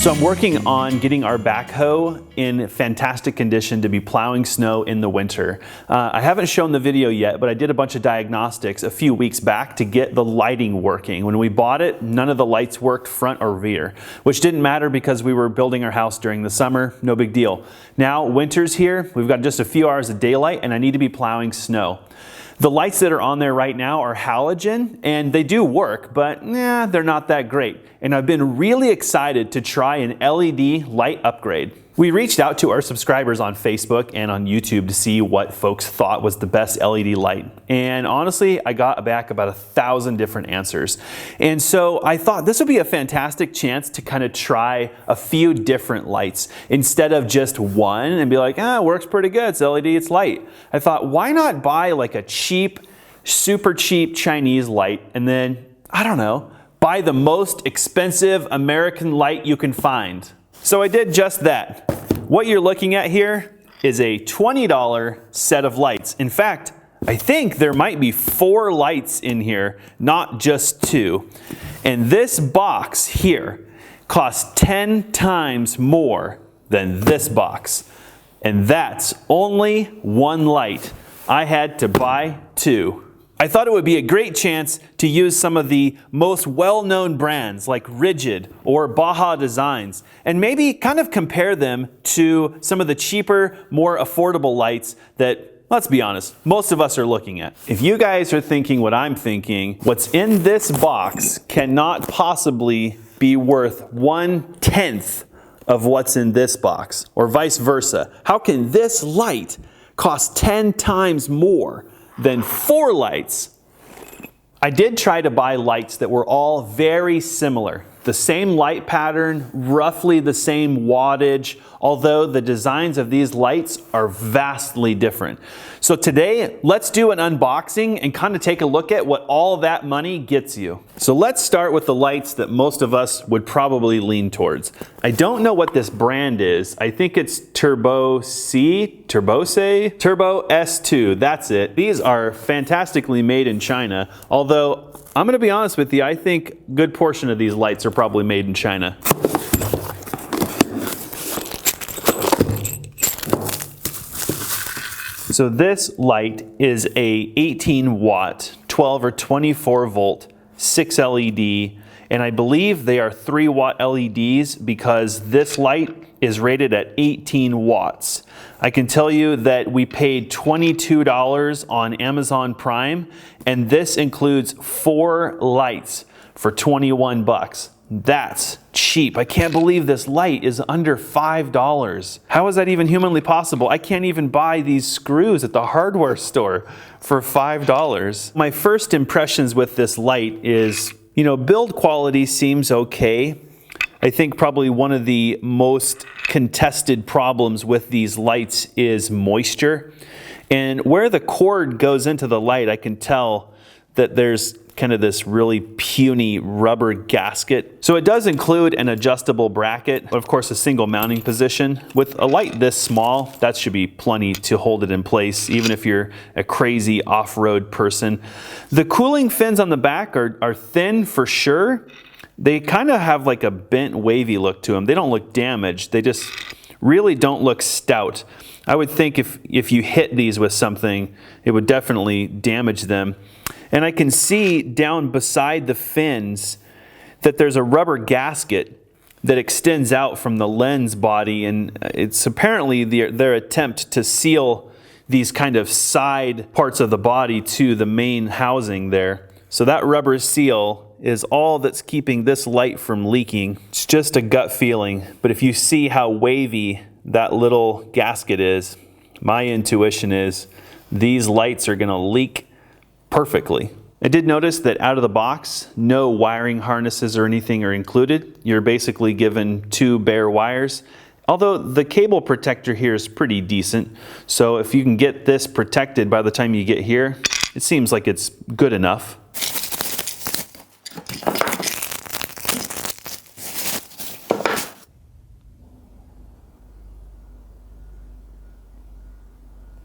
So I'm working on getting our backhoe in fantastic condition to be plowing snow in the winter. I haven't shown the video yet, but I did a bunch of diagnostics a few weeks back to get the lighting working. When we bought it, none of the lights worked front or rear, which didn't matter because we were building our house during the summer, no big deal. Now winter's here, we've got just a few hours of daylight and I need to be plowing snow. The lights that are on there right now are halogen, and they do work, but they're not that great. And I've been really excited to try an LED light upgrade. We reached out to our subscribers on Facebook and on YouTube to see what folks thought was the best LED light. And honestly, I got back about 1,000 different answers. And so I thought this would be a fantastic chance to kind of try a few different lights instead of just one and be like, it works pretty good, it's LED, it's light. I thought, why not buy like a cheap, super cheap Chinese light and then, I don't know, buy the most expensive American light you can find. So I did just that. What you're looking at here is a $20 set of lights. In fact, I think there might be 4 lights in here, not just 2. And this box here costs 10 times more than this box. And that's only 1 light. I had to buy 2. I thought it would be a great chance to use some of the most well-known brands like Rigid or Baja Designs and maybe kind of compare them to some of the cheaper, more affordable lights that, let's be honest, most of us are looking at. If you guys are thinking what I'm thinking, what's in this box cannot possibly be worth 1/10 of what's in this box, or vice versa. How can this light cost 10 times more than 4 lights? I did try to buy lights that were all very similar. The same light pattern, roughly the same wattage, although the designs of these lights are vastly different. So today, let's do an unboxing and kind of take a look at what all that money gets you. So let's start with the lights that most of us would probably lean towards. I don't know what this brand is. I think it's Turbo S2, that's it. These are fantastically made in China, although I'm going to be honest with you, I think a good portion of these lights are probably made in China. So this light is a 18 watt, 12 or 24 volt, 6 LED, and I believe they are 3 watt LEDs because this light is rated at 18 watts. I can tell you that we paid $22 on Amazon Prime, and this includes 4 lights for 21 bucks. That's cheap. I can't believe this light is under $5. How is that even humanly possible? I can't even buy these screws at the hardware store for $5. My first impressions with this light is, build quality seems okay. I think probably one of the most contested problems with these lights is moisture. And where the cord goes into the light, I can tell that there's kind of this really puny rubber gasket. So it does include an adjustable bracket, of course a single mounting position. With a light this small, that should be plenty to hold it in place, even if you're a crazy off-road person. The cooling fins on the back are thin for sure. They kind of have like a bent, wavy look to them. They don't look damaged. They just really don't look stout. I would think if you hit these with something, it would definitely damage them. And I can see down beside the fins that there's a rubber gasket that extends out from the lens body, and it's apparently their attempt to seal these kind of side parts of the body to the main housing there. So that rubber seal is all that's keeping this light from leaking. It's just a gut feeling, but if you see how wavy that little gasket is, my intuition is these lights are gonna leak perfectly. I did notice that out of the box, no wiring harnesses or anything are included. You're basically given 2 bare wires, although the cable protector here is pretty decent. So if you can get this protected by the time you get here, it seems like it's good enough.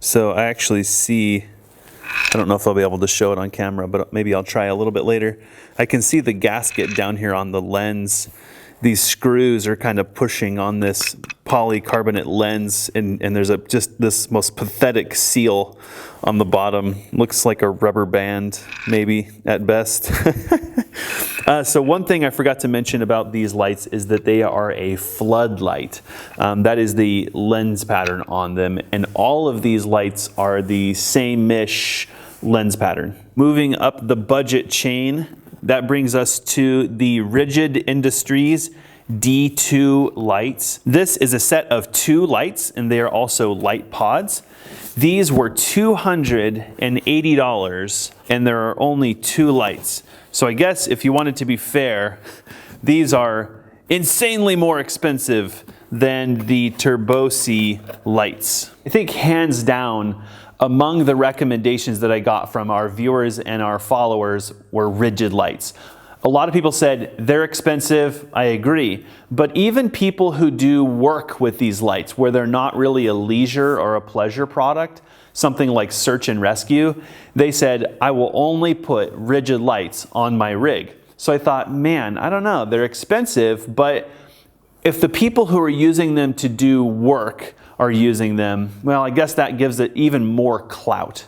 So I actually see, I don't know if I'll be able to show it on camera, but maybe I'll try a little bit later. I can see the gasket down here on the lens, these screws are kind of pushing on this polycarbonate lens, and there's just this most pathetic seal on the bottom. Looks like a rubber band, maybe at best. So one thing I forgot to mention about these lights is that they are a floodlight. That is the lens pattern on them, and all of these lights are the same-ish lens pattern. Moving up the budget chain, that brings us to the Rigid Industries D2 lights. This is a set of 2 lights, and they are also light pods. These were $280, and there are only 2 lights. So I guess if you wanted to be fair, these are insanely more expensive than the Turbosi lights. I think hands down, among the recommendations that I got from our viewers and our followers were Rigid lights. A lot of people said they're expensive. I agree. But even people who do work with these lights, where they're not really a leisure or a pleasure product, something like search and rescue, they said, I will only put Rigid lights on my rig. So I thought, man, I don't know, they're expensive, but if the people who are using them to do work are using them, well, I guess that gives it even more clout.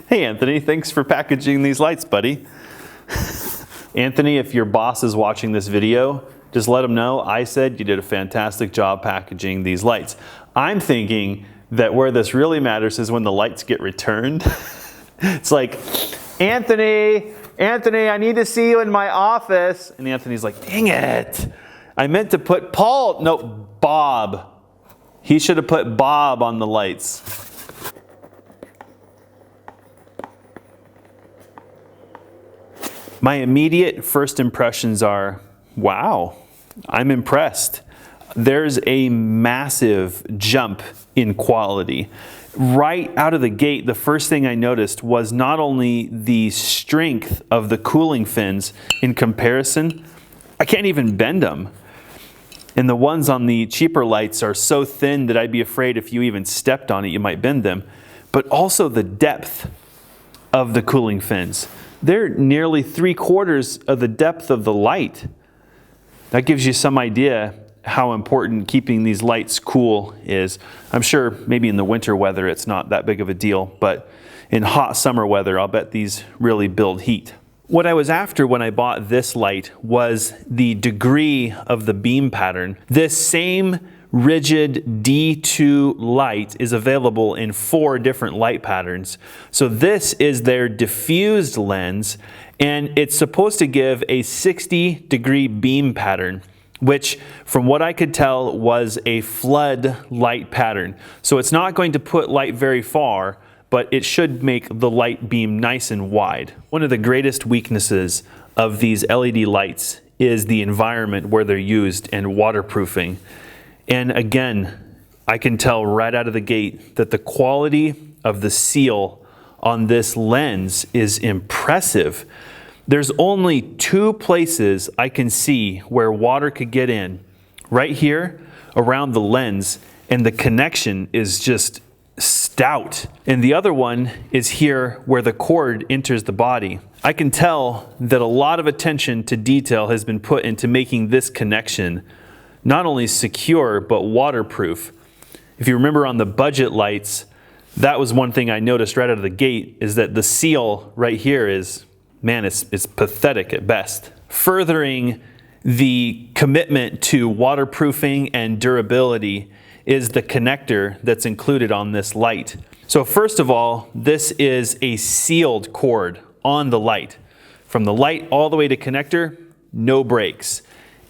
Hey Anthony, thanks for packaging these lights, buddy. Anthony, if your boss is watching this video, just let him know I said you did a fantastic job packaging these lights. I'm thinking that where this really matters is when the lights get returned. It's like, Anthony, I need to see you in my office. And Anthony's like, dang it. I meant to put Bob. He should have put Bob on the lights. My immediate first impressions are, wow, I'm impressed. There's a massive jump in quality. Right out of the gate, the first thing I noticed was not only the strength of the cooling fins in comparison, I can't even bend them. And the ones on the cheaper lights are so thin that I'd be afraid if you even stepped on it, you might bend them. But also the depth of the cooling fins. They're nearly 3/4 of the depth of the light. That gives you some idea how important keeping these lights cool is. I'm sure maybe in the winter weather it's not that big of a deal, but in hot summer weather, I'll bet these really build heat. What I was after when I bought this light was the degree of the beam pattern. This same Rigid D2 light is available in 4 different light patterns. So this is their diffused lens, and it's supposed to give a 60-degree beam pattern, which from what I could tell was a flood light pattern. So it's not going to put light very far, but it should make the light beam nice and wide. One of the greatest weaknesses of these LED lights is the environment where they're used and waterproofing. And again, I can tell right out of the gate that the quality of the seal on this lens is impressive. There's only 2 places I can see where water could get in. Right here around the lens, and the connection is just stout. And the other one is here where the cord enters the body. I can tell that a lot of attention to detail has been put into making this connection not only secure, but waterproof. If you remember on the budget lights, that was one thing I noticed right out of the gate, is that the seal right here is, man, it's pathetic at best. Furthering the commitment to waterproofing and durability is the connector that's included on this light. So first of all, this is a sealed cord on the light. From the light all the way to connector, no breaks.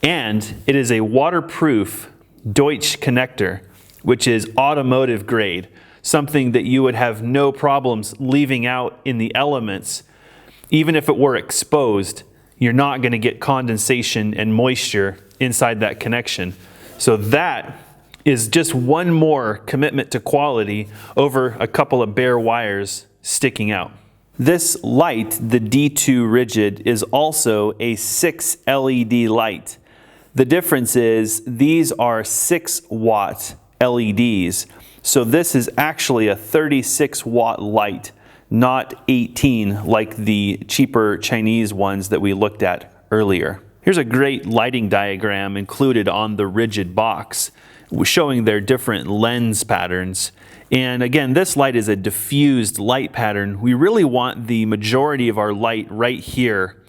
And it is a waterproof Deutsch connector, which is automotive grade, something that you would have no problems leaving out in the elements. Even if it were exposed, you're not going to get condensation and moisture inside that connection. So that is just one more commitment to quality over a couple of bare wires sticking out. This light, the D2 Rigid, is also a 6 LED light. The difference is these are 6-watt LEDs. So this is actually a 36-watt light, not 18 like the cheaper Chinese ones that we looked at earlier. Here's a great lighting diagram included on the rigid box, showing their different lens patterns. And again, this light is a diffused light pattern. We really want the majority of our light right here.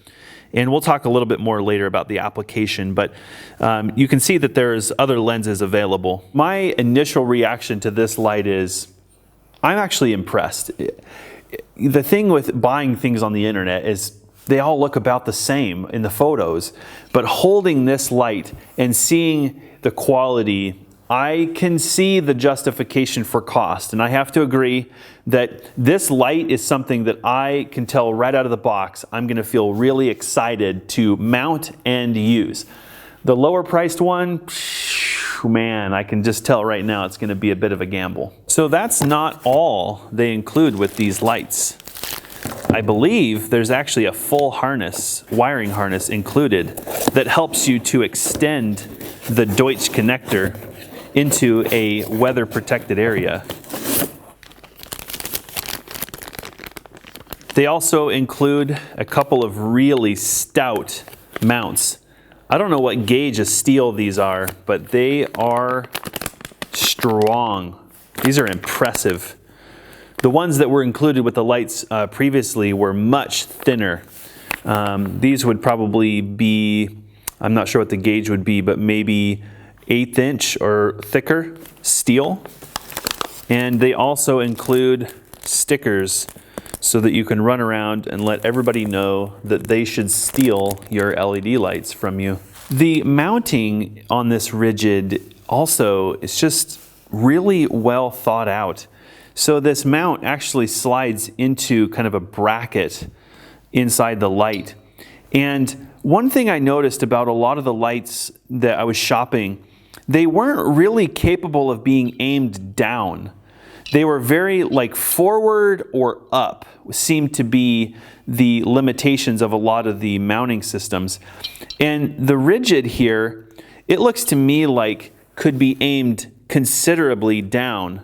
And we'll talk a little bit more later about the application, but you can see that there's other lenses available. My initial reaction to this light is, I'm actually impressed. The thing with buying things on the internet is they all look about the same in the photos, but holding this light and seeing the quality, I can see the justification for cost. And I have to agree that this light is something that I can tell right out of the box I'm going to feel really excited to mount and use. The lower priced one, man, I can just tell right now it's going to be a bit of a gamble. So that's not all they include with these lights. I believe there's actually a full harness, wiring harness included, that helps you to extend the Deutsch connector into a weather protected area. They also include a couple of really stout mounts. I don't know what gauge of steel these are, but they are strong. These are impressive. The ones that were included with the lights previously were much thinner. These would probably be, I'm not sure what the gauge would be, but maybe 1/8 inch or thicker steel. And they also include stickers so that you can run around and let everybody know that they should steal your LED lights from you. The mounting on this rigid also is just really well thought out. So this mount actually slides into kind of a bracket inside the light. And one thing I noticed about a lot of the lights that I was shopping, they weren't really capable of being aimed down. They were very like forward or up, seemed to be the limitations of a lot of the mounting systems. And the rigid here, it looks to me like could be aimed considerably down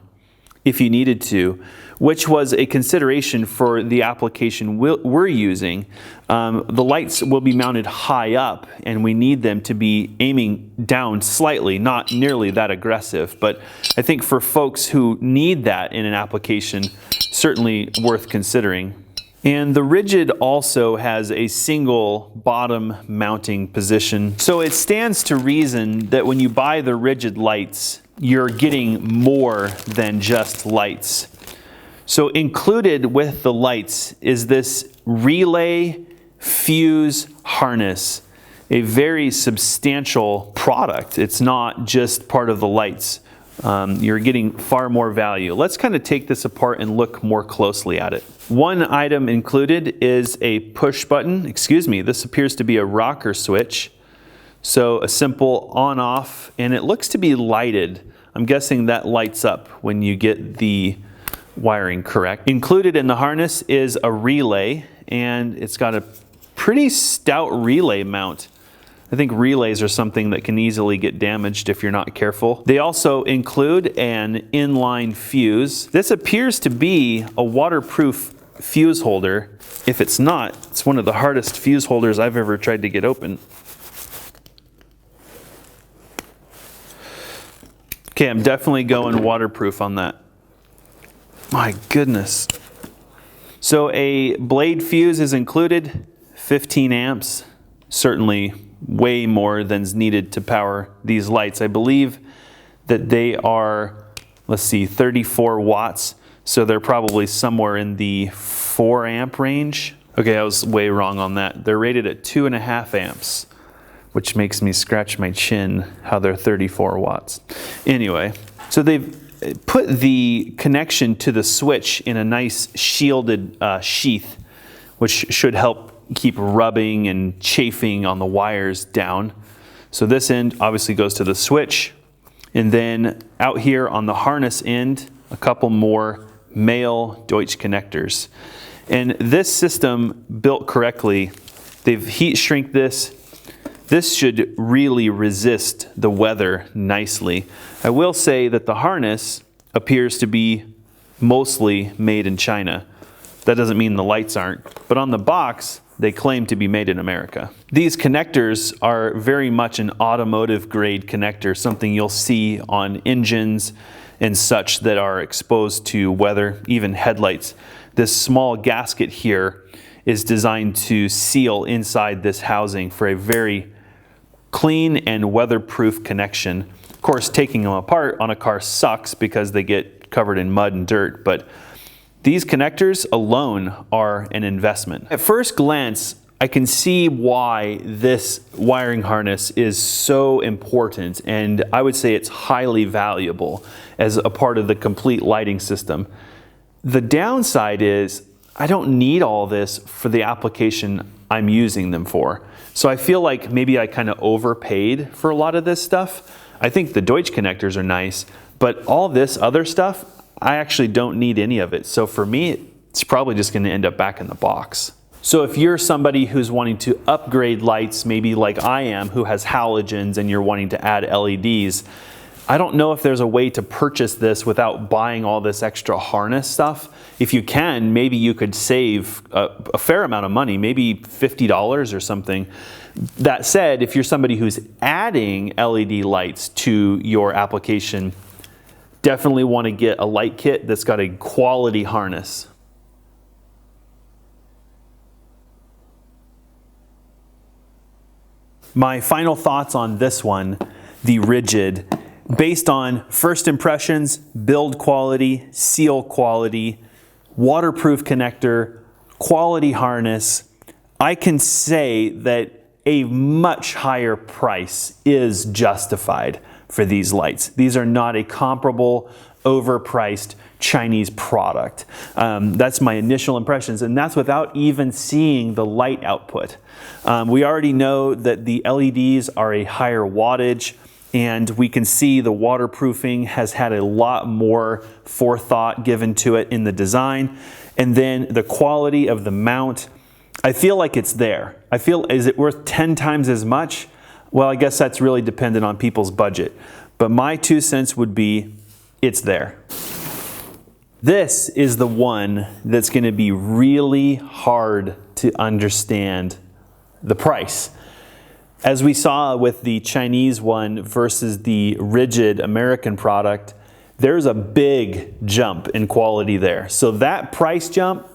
if you needed to, which was a consideration for the application we're using. The lights will be mounted high up, and we need them to be aiming down slightly, not nearly that aggressive. But I think for folks who need that in an application, certainly worth considering. And the rigid also has a single bottom mounting position. So it stands to reason that when you buy the rigid lights, you're getting more than just lights. So included with the lights is this relay fuse harness, a very substantial product. It's not just part of the lights. You're getting far more value. Let's kind of take this apart and look more closely at it. One item included is a push button. This appears to be a rocker switch. So a simple on-off, and it looks to be lighted. I'm guessing that lights up when you get the wiring correct. Included in the harness is a relay, and it's got a pretty stout relay mount. I think relays are something that can easily get damaged if you're not careful. They also include an inline fuse. This appears to be a waterproof fuse holder. If it's not, it's one of the hardest fuse holders I've ever tried to get open. Okay, I'm definitely going waterproof on that. My goodness. So a blade fuse is included, 15 amps, certainly way more than's needed to power these lights. I believe that they are, 34 watts, so they're probably somewhere in the 4 amp range. Okay, I was way wrong on that. They're rated at 2.5 amps. Which makes me scratch my chin how they're 34 watts. Anyway, so they've put the connection to the switch in a nice shielded sheath, which should help keep rubbing and chafing on the wires down. So this end obviously goes to the switch, and then out here on the harness end, a couple more male Deutsch connectors. And this system, built correctly, they've heat shrink this This should really resist the weather nicely. I will say that the harness appears to be mostly made in China. That doesn't mean the lights aren't, but on the box, they claim to be made in America. These connectors are very much an automotive grade connector, something you'll see on engines and such that are exposed to weather, even headlights. This small gasket here is designed to seal inside this housing for a very clean and weatherproof connection. Of course, taking them apart on a car sucks because they get covered in mud and dirt, but these connectors alone are an investment. At first glance, I can see why this wiring harness is so important, and I would say it's highly valuable as a part of the complete lighting system. The downside is I don't need all this for the application I'm using them for. So I feel like maybe I kind of overpaid for a lot of this stuff. I think the Deutsch connectors are nice, but all this other stuff, I actually don't need any of it. So for me, it's probably just going to end up back in the box. So if you're somebody who's wanting to upgrade lights, maybe like I am, who has halogens and you're wanting to add LEDs, I don't know if there's a way to purchase this without buying all this extra harness stuff. If you can, maybe you could save a fair amount of money, maybe $50 or something. That said, if you're somebody who's adding LED lights to your application, definitely want to get a light kit that's got a quality harness. My final thoughts on this one, the Rigid, based on first impressions, build quality, seal quality, waterproof connector, quality harness, I can say that a much higher price is justified for these lights. These are not a comparable, overpriced Chinese product. That's my initial impressions, and that's without even seeing the light output. We already know that the LEDs are a higher wattage, and we can see the waterproofing has had a lot more forethought given to it in the design. And then the quality of the mount, I feel like it's there. I feel, is it worth 10 times as much? Well, I guess that's really dependent on people's budget. But my 2 cents would be, it's there. This is the one that's going to be really hard to understand the price. As we saw with the Chinese one versus the Rigid American product, there's a big jump in quality there. So that price jump,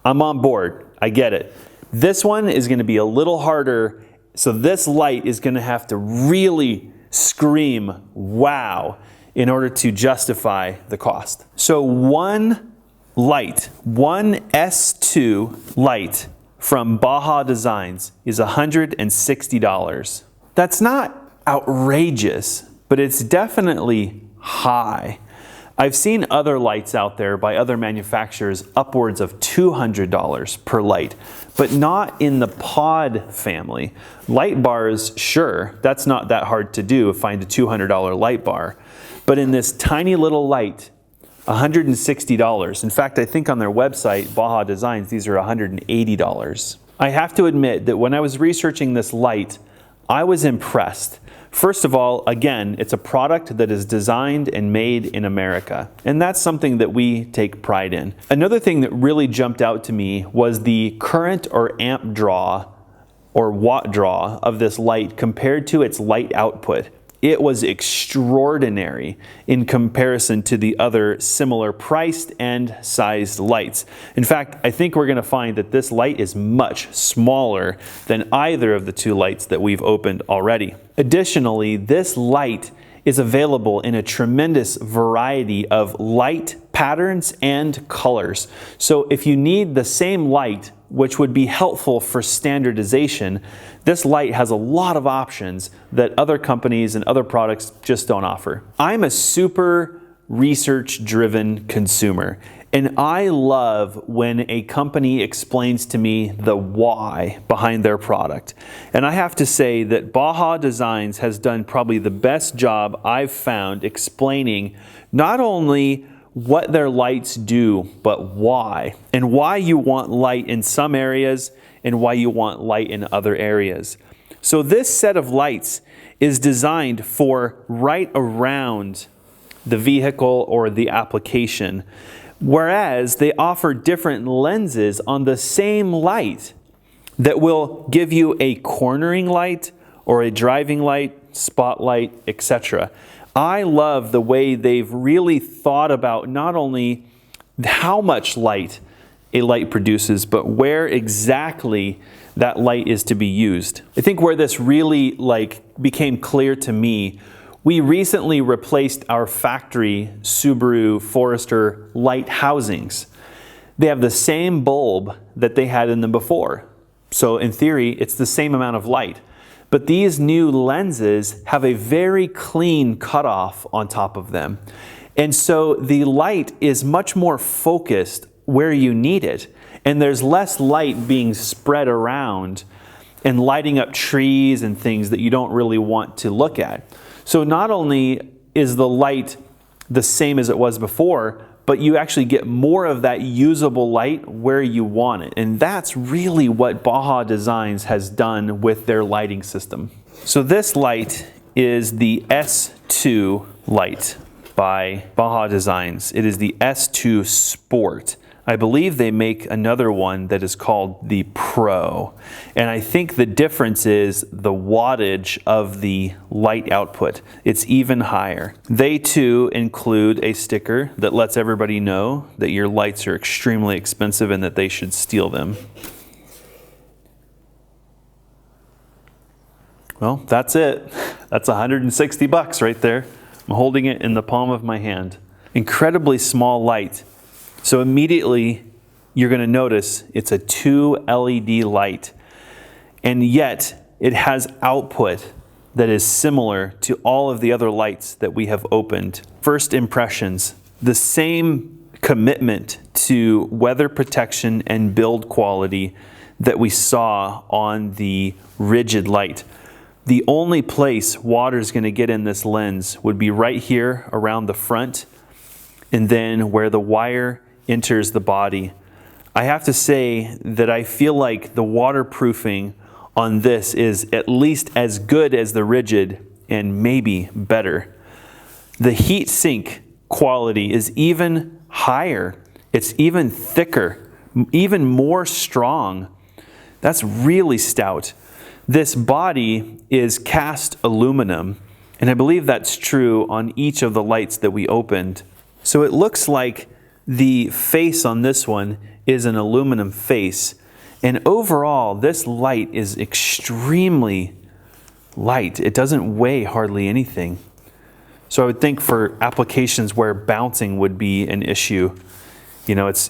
I'm on board. I get it. This one is going to be a little harder. So this light is going to have to really scream, wow, in order to justify the cost. So one light, one S2 light from Baja Designs is $160. That's not outrageous, but it's definitely high. I've seen other lights out there by other manufacturers upwards of $200 per light, but not in the pod family. Light bars, sure, that's not that hard to do, find a $200 light bar. But in this tiny little light, $160. In fact, I think on their website, Baja Designs, these are $180. I have to admit that when I was researching this light, I was impressed. First of all, again, it's a product that is designed and made in America, and that's something that we take pride in. Another thing that really jumped out to me was the current or amp draw or watt draw of this light compared to its light output. It was extraordinary in comparison to the other similar priced and sized lights. In fact, I think we're going to find that this light is much smaller than either of the two lights that we've opened already. Additionally, this light is available in a tremendous variety of light patterns and colors. So if you need the same light, which would be helpful for standardization, this light has a lot of options that other companies and other products just don't offer. I'm a super research-driven consumer, and I love when a company explains to me the why behind their product. And I have to say that Baja Designs has done probably the best job I've found explaining not only what their lights do, but why. And why you want light in some areas and why you want light in other areas. So this set of lights is designed for right around the vehicle or the application, whereas they offer different lenses on the same light that will give you a cornering light or a driving light, spotlight, etc. I love the way they've really thought about not only how much light a light produces, but where exactly that light is to be used. I think where this really became clear to me, we recently replaced our factory Subaru Forester light housings. They have the same bulb that they had in them before. So in theory, it's the same amount of light. But these new lenses have a very clean cutoff on top of them. And so the light is much more focused where you need it. And there's less light being spread around and lighting up trees and things that you don't really want to look at. So not only is the light the same as it was before, but you actually get more of that usable light where you want it. And that's really what Baja Designs has done with their lighting system. So this light is the S2 light by Baja Designs. It is the S2 Sport. I believe they make another one that is called the Pro. And I think the difference is the wattage of the light output. It's even higher. They too include a sticker that lets everybody know that your lights are extremely expensive and that they should steal them. Well, that's it. That's 160 bucks right there. I'm holding it in the palm of my hand. Incredibly small light. So immediately you're going to notice it's a 2 LED light, and yet it has output that is similar to all of the other lights that we have opened. First impressions, the same commitment to weather protection and build quality that we saw on the rigid light. The only place water is going to get in this lens would be right here around the front, and then where the wire enters the body. I have to say that I feel like the waterproofing on this is at least as good as the rigid and maybe better. The heat sink quality is even higher. It's even thicker, even more strong. That's really stout. This body is cast aluminum, and I believe that's true on each of the lights that we opened. So it looks like the face on this one is an aluminum face. And overall, this light is extremely light. It doesn't weigh hardly anything. So I would think for applications where bouncing would be an issue, you know, it's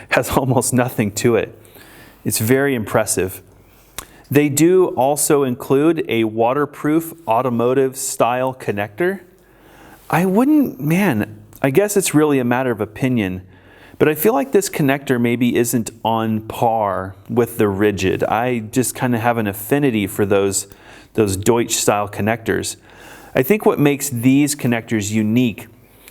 has almost nothing to it. It's very impressive. They do also include a waterproof automotive style connector. I guess it's really a matter of opinion, but I feel like this connector maybe isn't on par with the rigid. I just kind of have an affinity for those Deutsch style connectors. I think what makes these connectors unique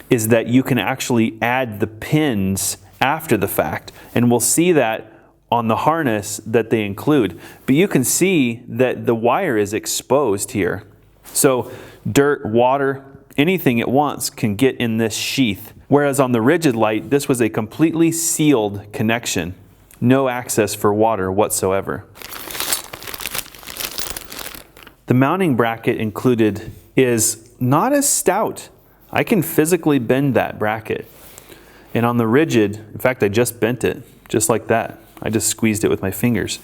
is that you can actually add the pins after the fact, and we'll see that on the harness that they include. But you can see that the wire is exposed here. So dirt, water, anything it wants can get in this sheath. Whereas on the rigid light, this was a completely sealed connection. No access for water whatsoever. The mounting bracket included is not as stout. I can physically bend that bracket. And on the rigid, in fact, I just bent it, just like that. I just squeezed it with my fingers.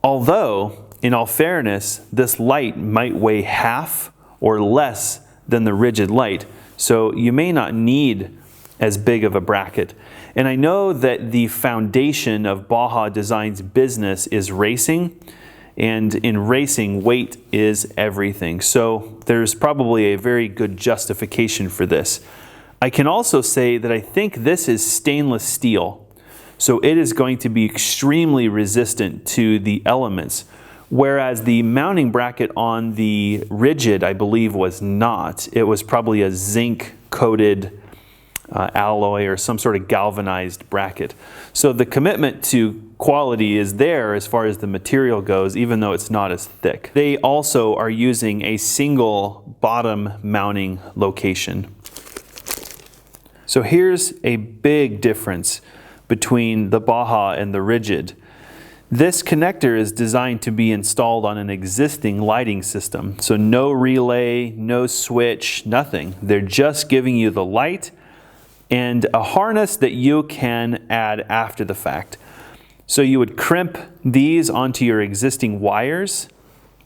Although, in all fairness, this light might weigh half or less than the rigid light, so you may not need as big of a bracket. And I know that the foundation of Baja Design's business is racing, and in racing, weight is everything. So there's probably a very good justification for this. I can also say that I think this is stainless steel, so it is going to be extremely resistant to the elements. Whereas the mounting bracket on the rigid, I believe, was not. It was probably a zinc-coated alloy or some sort of galvanized bracket. So the commitment to quality is there as far as the material goes, even though it's not as thick. They also are using a single bottom mounting location. So here's a big difference between the Baja and the Rigid. This connector is designed to be installed on an existing lighting system. So no relay, no switch, nothing. They're just giving you the light and a harness that you can add after the fact. So you would crimp these onto your existing wires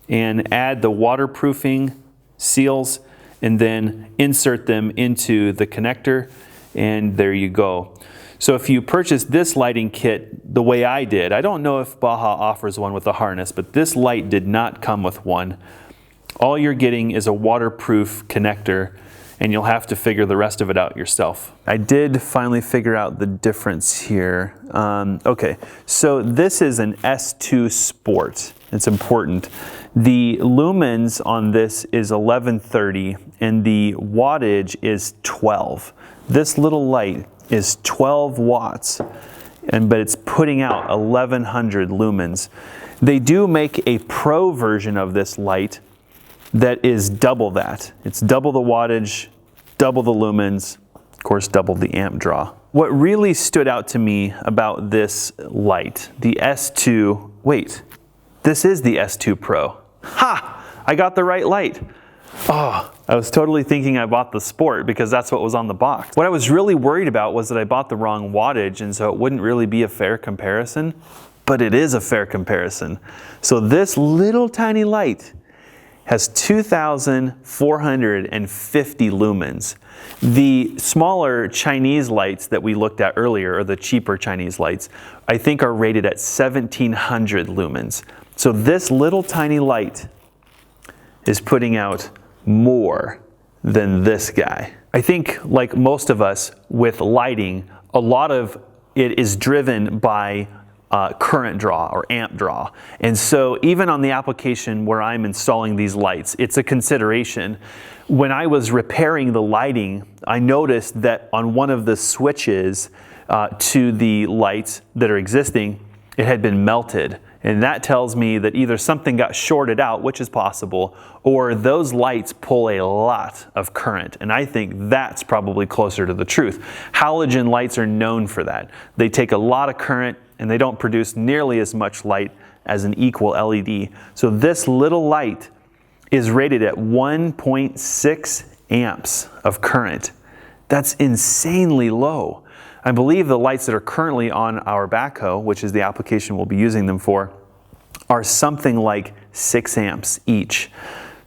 and add the waterproofing seals and then insert them into the connector, and there you go. So if you purchase this lighting kit the way I did, I don't know if Baja offers one with a harness, but this light did not come with one. All you're getting is a waterproof connector, and you'll have to figure the rest of it out yourself. I did finally figure out the difference here. Okay, so this is an S2 Sport. It's important. The lumens on this is 1130 and the wattage is 12. This little light is 12 watts, but it's putting out 1100 lumens. They do make a pro version of this light that is double that. It's double the wattage, double the lumens, of course double the amp draw. What really stood out to me about this light, the S2, wait, this is the S2 Pro. Ha! I got the right light. Oh, I was totally thinking I bought the Sport because that's what was on the box. What I was really worried about was that I bought the wrong wattage, and so it wouldn't really be a fair comparison, but it is a fair comparison. So this little tiny light has 2,450 lumens. The smaller Chinese lights that we looked at earlier, or the cheaper Chinese lights, I think are rated at 1,700 lumens. So this little tiny light is putting out more than this guy. I think, like most of us with lighting, a lot of it is driven by current draw or amp draw. And so even on the application where I'm installing these lights, it's a consideration. When I was repairing the lighting, I noticed that on one of the switches to the lights that are existing, it had been melted. And that tells me that either something got shorted out, which is possible, or those lights pull a lot of current. And I think that's probably closer to the truth. Halogen lights are known for that. They take a lot of current and they don't produce nearly as much light as an equal LED. So this little light is rated at 1.6 amps of current. That's insanely low. I believe the lights that are currently on our backhoe, which is the application we'll be using them for, are something like 6 amps each.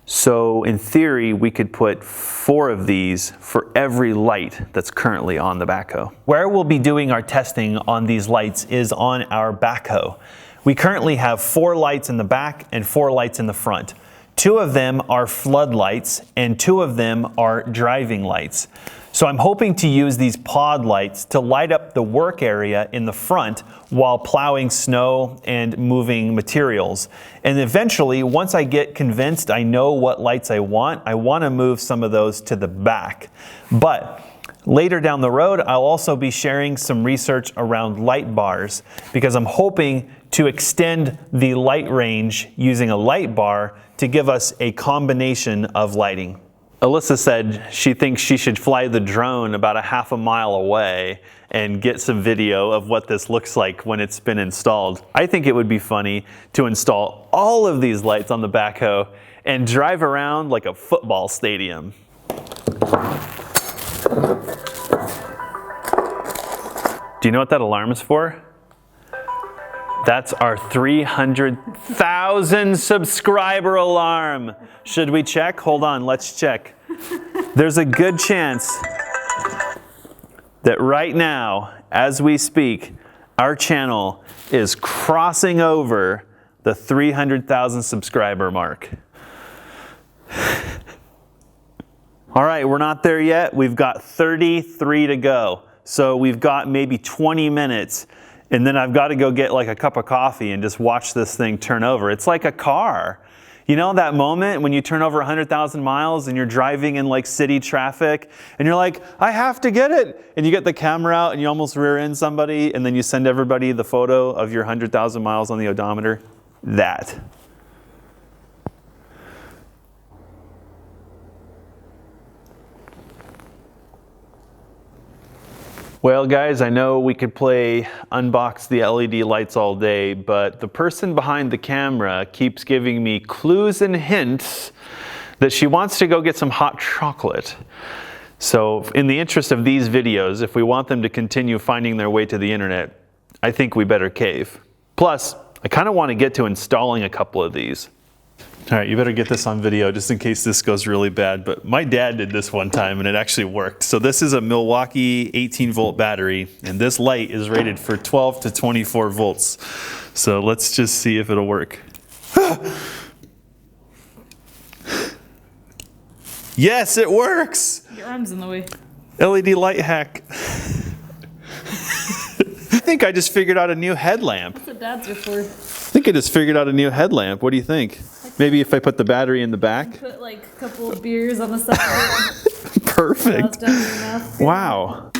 So in theory, we could put 4 of these for every light that's currently on the backhoe. Where we'll be doing our testing on these lights is on our backhoe. We currently have 4 lights in the back and 4 lights in the front. 2 of them are floodlights and 2 of them are driving lights. So I'm hoping to use these pod lights to light up the work area in the front while plowing snow and moving materials. And eventually, once I get convinced I know what lights I want to move some of those to the back. But later down the road, I'll also be sharing some research around light bars because I'm hoping to extend the light range using a light bar to give us a combination of lighting. Alyssa said she thinks she should fly the drone about a half a mile away and get some video of what this looks like when it's been installed. I think it would be funny to install all of these lights on the backhoe and drive around like a football stadium. Do you know what that alarm is for? That's our 300,000 subscriber alarm. Should we check? Hold on, let's check. There's a good chance that right now, as we speak, our channel is crossing over the 300,000 subscriber mark. All right, we're not there yet. We've got 33 to go. So we've got maybe 20 minutes. And then I've got to go get like a cup of coffee and just watch this thing turn over. It's like a car. You know that moment when you turn over 100,000 miles and you're driving in like city traffic and you're like, I have to get it. And you get the camera out and you almost rear end somebody and then you send everybody the photo of your 100,000 miles on the odometer. That. Well guys, I know we could play unbox the LED lights all day, but the person behind the camera keeps giving me clues and hints that she wants to go get some hot chocolate. So in the interest of these videos, if we want them to continue finding their way to the internet, I think we better cave. Plus, I kind of want to get to installing a couple of these. All right, you better get this on video just in case this goes really bad, but my dad did this one time and it actually worked. So this is a Milwaukee 18-volt battery, and this light is rated for 12 to 24 volts. So let's just see if it'll work. Yes, it works! Your arm's in the way. LED light hack. I think I just figured out a new headlamp. That's what dads are for. I think I just figured out a new headlamp. What do you think? Maybe if I put the battery in the back? Put like a couple of beers on the side. Perfect. Wow.